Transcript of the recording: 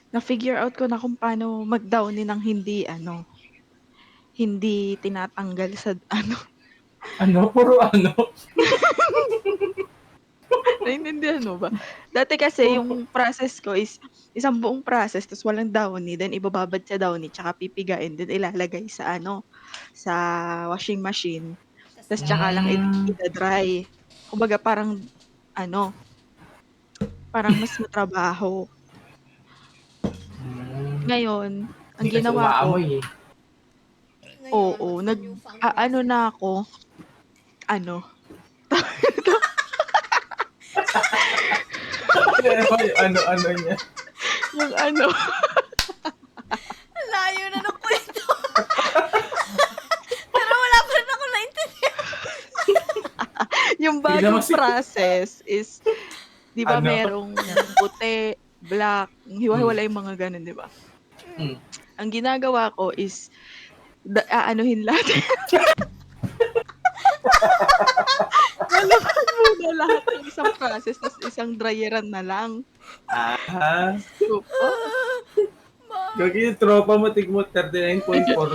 Na-figure out ko na kung paano mag-downy ng hindi ano, hindi tinatanggal sa ano. Ano, puro ano? Naintindihan mo ba? Dati kasi Puro yung process ko is isang buong process ta's walang downy, then ibababad sa downy tsaka pipigain then ilalagay sa ano, sa washing machine Tas ta's tsaka lang i-dry. ida-dry. Kumbaga parang ano, parang mas matrabaho. Hmm. Ngayon, ang Hindi kasi ginawa ko umaamoy, eh. Eh, ngayon oo, what's the newfound nag-aano process? na ako, ano, Ano naman yung ano-ano niya? yung ano, Ang layo na ng kwento. Pero wala pa rin akong naintindihan. yung Sige naman, bagong process is 'di ba ano? merong puti, black, Hmm. hiwa-hiwalay yung mga gano'n 'di ba? Hmm. Hmm. Ang ginagawa ko is aanuhin lahat. Lalaban muna lahat ng isang process ta's isang dryeran na lang. Ah. Diyos ko po. Bakit? Gagi yung tropa mo tigmo 39.4